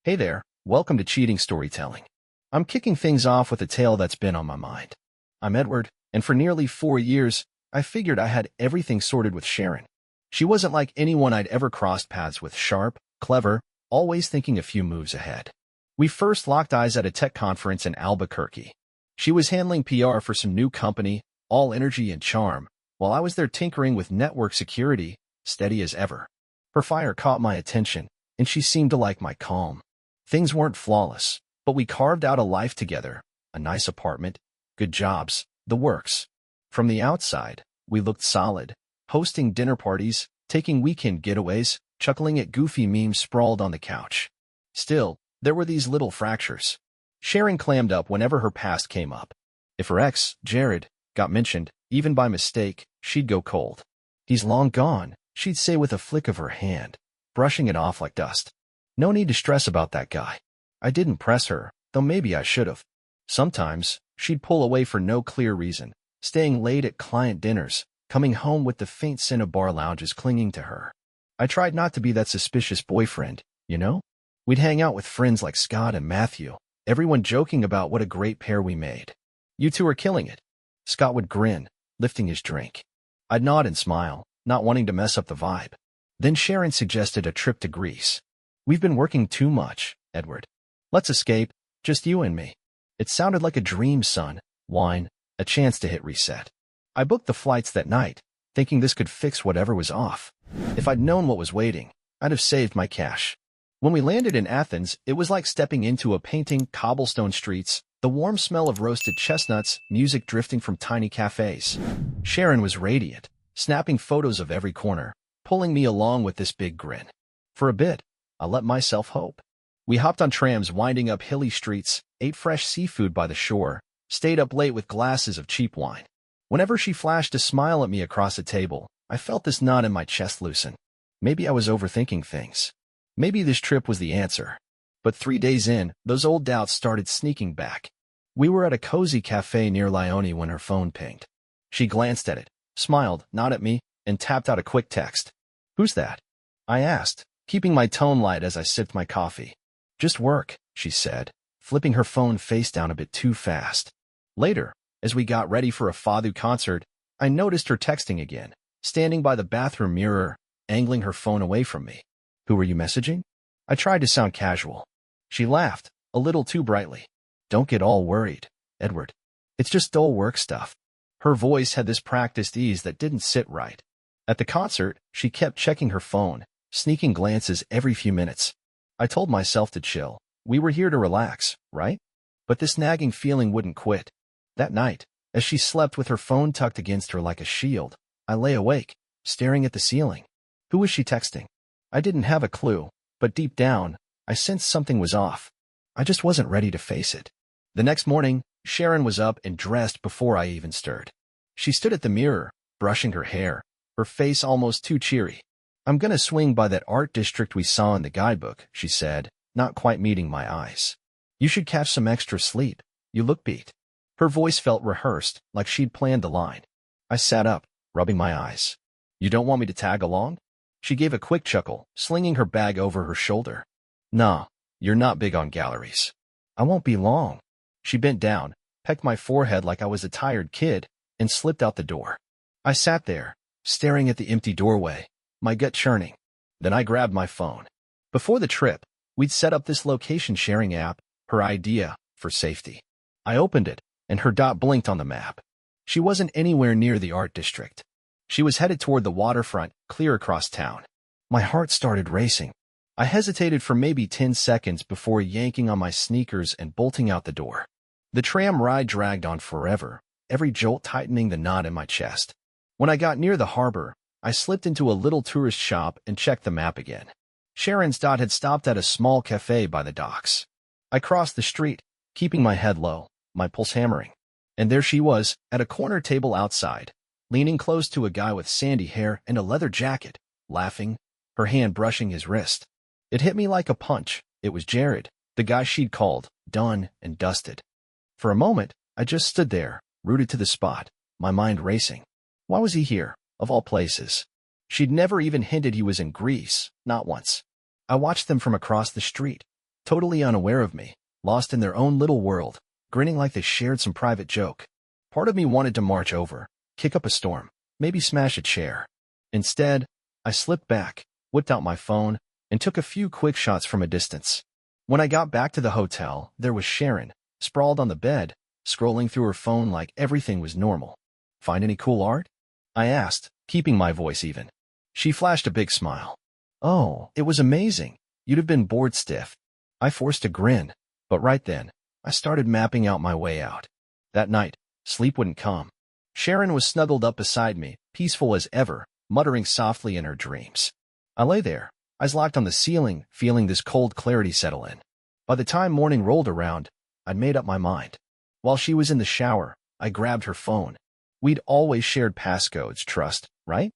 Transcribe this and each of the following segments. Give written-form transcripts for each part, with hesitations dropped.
Hey there, welcome to Cheating Storytelling. I'm kicking things off with a tale that's been on my mind. I'm Edward, and for nearly 4 years, I figured I had everything sorted with Sharon. She wasn't like anyone I'd ever crossed paths with, sharp, clever, always thinking a few moves ahead. We first locked eyes at a tech conference in Albuquerque. She was handling PR for some new company, all energy and charm, while I was there tinkering with network security, steady as ever. Her fire caught my attention, and she seemed to like my calm. Things weren't flawless, but we carved out a life together, a nice apartment, good jobs, the works. From the outside, we looked solid, hosting dinner parties, taking weekend getaways, chuckling at goofy memes sprawled on the couch. Still, there were these little fractures. Sharon clammed up whenever her past came up. If her ex, Jared, got mentioned, even by mistake, she'd go cold. "He's long gone," she'd say with a flick of her hand, brushing it off like dust. No need to stress about that guy. I didn't press her, though maybe I should have. Sometimes, she'd pull away for no clear reason, staying late at client dinners, coming home with the faint scent of bar lounges clinging to her. I tried not to be that suspicious boyfriend, you know? We'd hang out with friends like Scott and Matthew, everyone joking about what a great pair we made. "You two are killing it." Scott would grin, lifting his drink. I'd nod and smile, not wanting to mess up the vibe. Then Sharon suggested a trip to Greece. "We've been working too much, Edward. Let's escape, just you and me." It sounded like a dream, son. Wine, a chance to hit reset. I booked the flights that night, thinking this could fix whatever was off. If I'd known what was waiting, I'd have saved my cash. When we landed in Athens, it was like stepping into a painting, cobblestone streets, the warm smell of roasted chestnuts, music drifting from tiny cafes. Sharon was radiant, snapping photos of every corner, pulling me along with this big grin. For a bit, I let myself hope. We hopped on trams winding up hilly streets, ate fresh seafood by the shore, stayed up late with glasses of cheap wine. Whenever she flashed a smile at me across the table, I felt this knot in my chest loosen. Maybe I was overthinking things. Maybe this trip was the answer. But 3 days in, those old doubts started sneaking back. We were at a cozy cafe near Lione when her phone pinged. She glanced at it, smiled, nodded at me, and tapped out a quick text. "Who's that?" I asked, keeping my tone light as I sipped my coffee. "Just work," she said, flipping her phone face down a bit too fast. Later, as we got ready for a Fado concert, I noticed her texting again, standing by the bathroom mirror, angling her phone away from me. "Who were you messaging?" I tried to sound casual. She laughed, a little too brightly. "Don't get all worried, Edward. It's just dull work stuff." Her voice had this practiced ease that didn't sit right. At the concert, she kept checking her phone, sneaking glances every few minutes. I told myself to chill. We were here to relax, right? But this nagging feeling wouldn't quit. That night, as she slept with her phone tucked against her like a shield, I lay awake, staring at the ceiling. Who was she texting? I didn't have a clue, but deep down, I sensed something was off. I just wasn't ready to face it. The next morning, Sharon was up and dressed before I even stirred. She stood at the mirror, brushing her hair, her face almost too cheery. "I'm gonna swing by that art district we saw in the guidebook," she said, not quite meeting my eyes. "You should catch some extra sleep. You look beat." Her voice felt rehearsed, like she'd planned the line. I sat up, rubbing my eyes. "You don't want me to tag along?" She gave a quick chuckle, slinging her bag over her shoulder. "Nah, you're not big on galleries." "I won't be long." She bent down, pecked my forehead like I was a tired kid, and slipped out the door. I sat there, staring at the empty doorway, my gut churning. Then I grabbed my phone. Before the trip, we'd set up this location-sharing app, her idea, for safety. I opened it, and her dot blinked on the map. She wasn't anywhere near the art district. She was headed toward the waterfront, clear across town. My heart started racing. I hesitated for maybe 10 seconds before yanking on my sneakers and bolting out the door. The tram ride dragged on forever, every jolt tightening the knot in my chest. When I got near the harbor, I slipped into a little tourist shop and checked the map again. Sharon's dot had stopped at a small cafe by the docks. I crossed the street, keeping my head low, my pulse hammering. And there she was, at a corner table outside, leaning close to a guy with sandy hair and a leather jacket, laughing, her hand brushing his wrist. It hit me like a punch. It was Jared, the guy she'd called, done and dusted. For a moment, I just stood there, rooted to the spot, my mind racing. Why was he here, of all places? She'd never even hinted he was in Greece, not once. I watched them from across the street, totally unaware of me, lost in their own little world, grinning like they shared some private joke. Part of me wanted to march over, kick up a storm, maybe smash a chair. Instead, I slipped back, whipped out my phone, and took a few quick shots from a distance. When I got back to the hotel, there was Sharon, sprawled on the bed, scrolling through her phone like everything was normal. "Find any cool art?" I asked, keeping my voice even. She flashed a big smile. "Oh, it was amazing. You'd have been bored stiff." I forced a grin, but right then, I started mapping out my way out. That night, sleep wouldn't come. Sharon was snuggled up beside me, peaceful as ever, muttering softly in her dreams. I lay there, eyes locked on the ceiling, feeling this cold clarity settle in. By the time morning rolled around, I'd made up my mind. While she was in the shower, I grabbed her phone. We'd always shared passcodes, trust, right?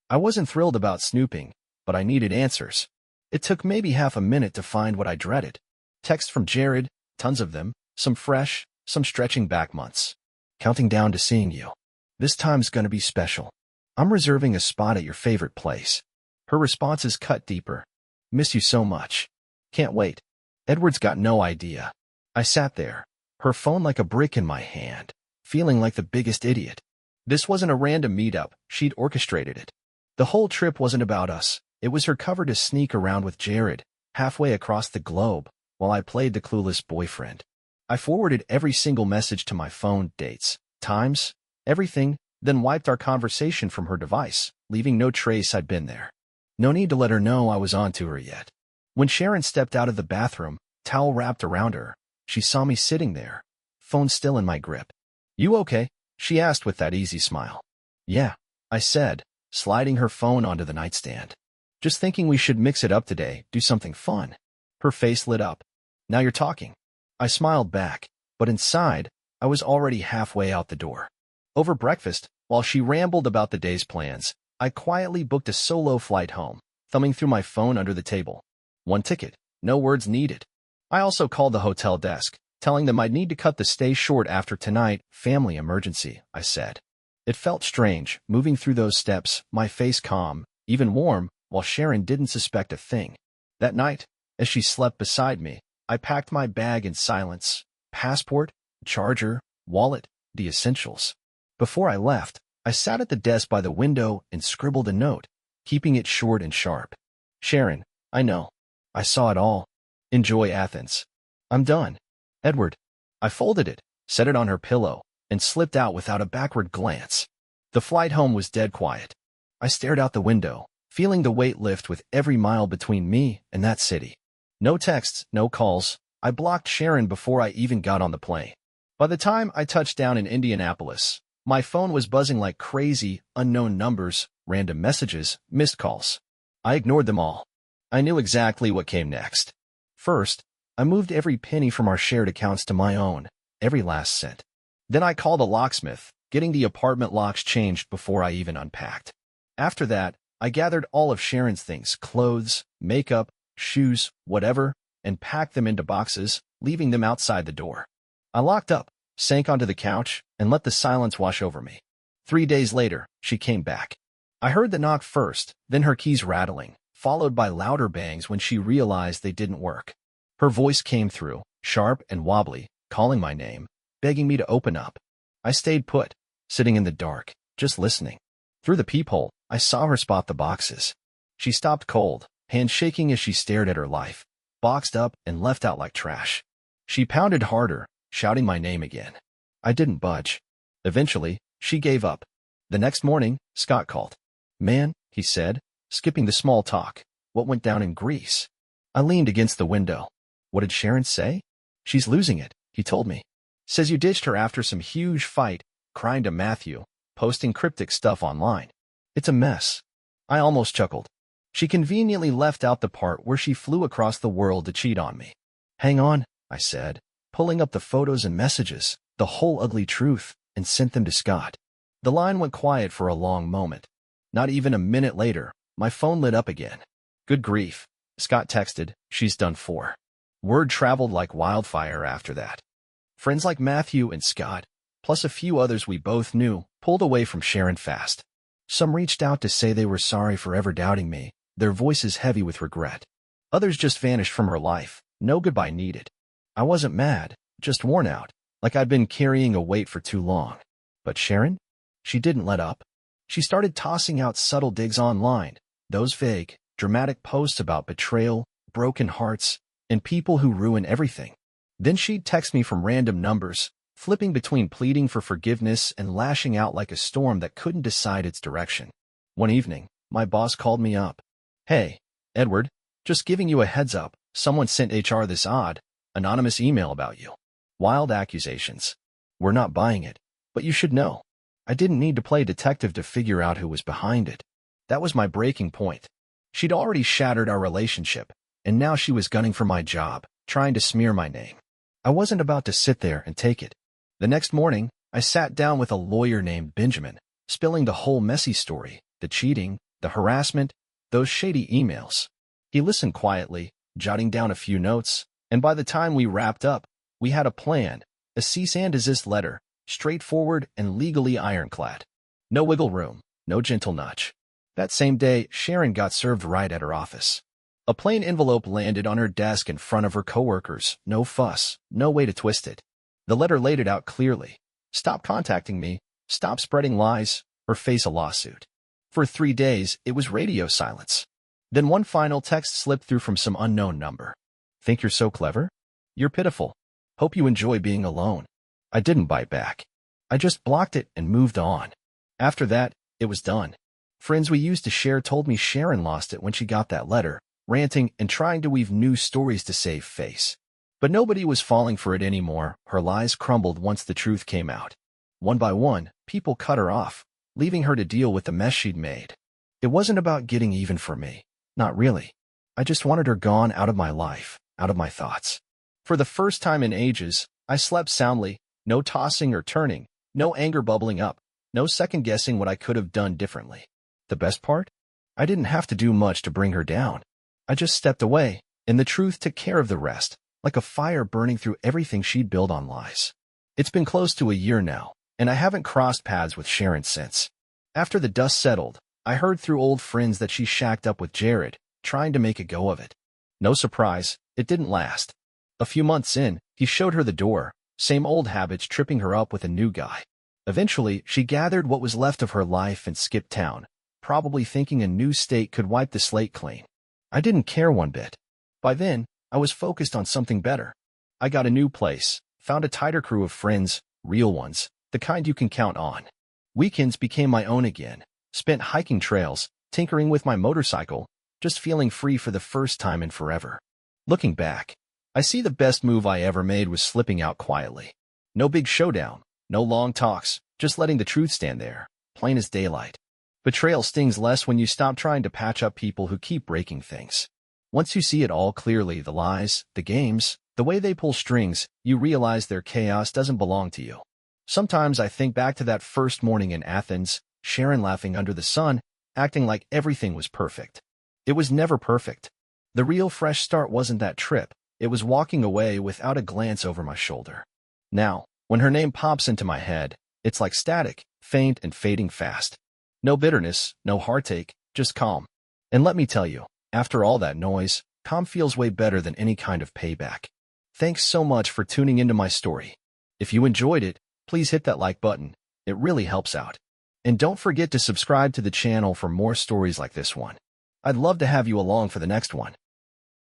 I wasn't thrilled about snooping, but I needed answers. It took maybe half a minute to find what I dreaded. Text from Jared, tons of them, some fresh, some stretching back months. "Counting down to seeing you. This time's gonna be special. I'm reserving a spot at your favorite place." Her responses cut deeper. "Miss you so much. Can't wait." Edward's got no idea. I sat there, her phone like a brick in my hand, feeling like the biggest idiot. This wasn't a random meetup, she'd orchestrated it. The whole trip wasn't about us. It was her cover to sneak around with Jared, halfway across the globe, while I played the clueless boyfriend. I forwarded every single message to my phone, dates, times, everything, then wiped our conversation from her device, leaving no trace I'd been there. No need to let her know I was on to her yet. When Sharon stepped out of the bathroom, towel wrapped around her, she saw me sitting there, phone still in my grip. "You okay?" she asked with that easy smile. "Yeah," I said, sliding her phone onto the nightstand. "Just thinking we should mix it up today, do something fun." Her face lit up. "Now you're talking." I smiled back, but inside, I was already halfway out the door. Over breakfast, while she rambled about the day's plans, I quietly booked a solo flight home, thumbing through my phone under the table. One ticket, no words needed. I also called the hotel desk, telling them I'd need to cut the stay short after tonight, family emergency, I said. It felt strange, moving through those steps, my face calm, even warm, while Sharon didn't suspect a thing. That night, as she slept beside me, I packed my bag in silence, passport, charger, wallet, the essentials. Before I left, I sat at the desk by the window and scribbled a note, keeping it short and sharp. "Sharon, I know. I saw it all. Enjoy Athens. I'm done. Edward." I folded it, set it on her pillow, and slipped out without a backward glance. The flight home was dead quiet. I stared out the window, feeling the weight lift with every mile between me and that city. No texts, no calls. I blocked Sharon before I even got on the plane. By the time I touched down in Indianapolis, my phone was buzzing like crazy, unknown numbers, random messages, missed calls. I ignored them all. I knew exactly what came next. First, I moved every penny from our shared accounts to my own, every last cent. Then I called a locksmith, getting the apartment locks changed before I even unpacked. After that, I gathered all of Sharon's things, clothes, makeup, shoes, whatever, and packed them into boxes, leaving them outside the door. I locked up, sank onto the couch, and let the silence wash over me. 3 days later, she came back. I heard the knock first, then her keys rattling, followed by louder bangs when she realized they didn't work. Her voice came through, sharp and wobbly, calling my name, begging me to open up. I stayed put, sitting in the dark, just listening. Through the peephole, I saw her spot the boxes. She stopped cold, hands shaking as she stared at her life, boxed up and left out like trash. She pounded harder, shouting my name again. I didn't budge. Eventually, she gave up. The next morning, Scott called. "Man," he said, skipping the small talk, "what went down in Greece?" I leaned against the window. "What did Sharon say?" "She's losing it," he told me. "Says you ditched her after some huge fight, crying to Matthew, posting cryptic stuff online. It's a mess." I almost chuckled. She conveniently left out the part where she flew across the world to cheat on me. "Hang on," I said, pulling up the photos and messages, the whole ugly truth, and sent them to Scott. The line went quiet for a long moment. Not even a minute later, my phone lit up again. "Good grief," Scott texted, "she's done for." Word traveled like wildfire after that. Friends like Matthew and Scott, plus a few others we both knew, pulled away from Sharon fast. Some reached out to say they were sorry for ever doubting me, their voices heavy with regret. Others just vanished from her life, No goodbye needed. I wasn't mad, just worn out, like I'd been carrying a weight for too long. But Sharon? She didn't let up. She started tossing out subtle digs online, those vague, dramatic posts about betrayal, broken hearts, and people who ruin everything. Then she'd text me from random numbers, flipping between pleading for forgiveness and lashing out like a storm that couldn't decide its direction. One evening, my boss called me up. "Hey, Edward, just giving you a heads up, someone sent HR this odd, anonymous email about you. Wild accusations. We're not buying it, but you should know." I didn't need to play detective to figure out who was behind it. That was my breaking point. She'd already shattered our relationship, and now she was gunning for my job, trying to smear my name. I wasn't about to sit there and take it. The next morning, I sat down with a lawyer named Benjamin, spilling the whole messy story, the cheating, the harassment, those shady emails. He listened quietly, jotting down a few notes, and by the time we wrapped up, we had a plan, a cease and desist letter, straightforward and legally ironclad. No wiggle room, no gentle nudge. That same day, Sharon got served right at her office. A plain envelope landed on her desk in front of her coworkers. No fuss, no way to twist it. The letter laid it out clearly. Stop contacting me, stop spreading lies, or face a lawsuit. For 3 days, it was radio silence. Then one final text slipped through from some unknown number. "Think you're so clever? You're pitiful. Hope you enjoy being alone." I didn't bite back. I just blocked it and moved on. After that, it was done. Friends we used to share told me Sharon lost it when she got that letter, ranting and trying to weave new stories to save face. But nobody was falling for it anymore. Her lies crumbled once the truth came out. One by one, people cut her off, leaving her to deal with the mess she'd made. It wasn't about getting even for me. Not really. I just wanted her gone out of my life, out of my thoughts. For the first time in ages, I slept soundly, no tossing or turning, no anger bubbling up, no second-guessing what I could have done differently. The best part? I didn't have to do much to bring her down. I just stepped away, and the truth took care of the rest, like a fire burning through everything she'd built on lies. It's been close to a year now, and I haven't crossed paths with Sharon since. After the dust settled, I heard through old friends that she shacked up with Jared, trying to make a go of it. No surprise, it didn't last. A few months in, he showed her the door, same old habits tripping her up with a new guy. Eventually, she gathered what was left of her life and skipped town, probably thinking a new state could wipe the slate clean. I didn't care one bit. By then, I was focused on something better. I got a new place, found a tighter crew of friends, real ones, the kind you can count on. Weekends became my own again, spent hiking trails, tinkering with my motorcycle, just feeling free for the first time in forever. Looking back, I see the best move I ever made was slipping out quietly. No big showdown, no long talks, just letting the truth stand there, plain as daylight. Betrayal stings less when you stop trying to patch up people who keep breaking things. Once you see it all clearly, the lies, the games, the way they pull strings, you realize their chaos doesn't belong to you. Sometimes I think back to that first morning in Athens, Sharon laughing under the sun, acting like everything was perfect. It was never perfect. The real fresh start wasn't that trip. It was walking away without a glance over my shoulder. Now, when her name pops into my head, it's like static, faint and fading fast. No bitterness, no heartache, just calm. And let me tell you, after all that noise, calm feels way better than any kind of payback. Thanks so much for tuning into my story. If you enjoyed it, please hit that like button. It really helps out. And don't forget to subscribe to the channel for more stories like this one. I'd love to have you along for the next one.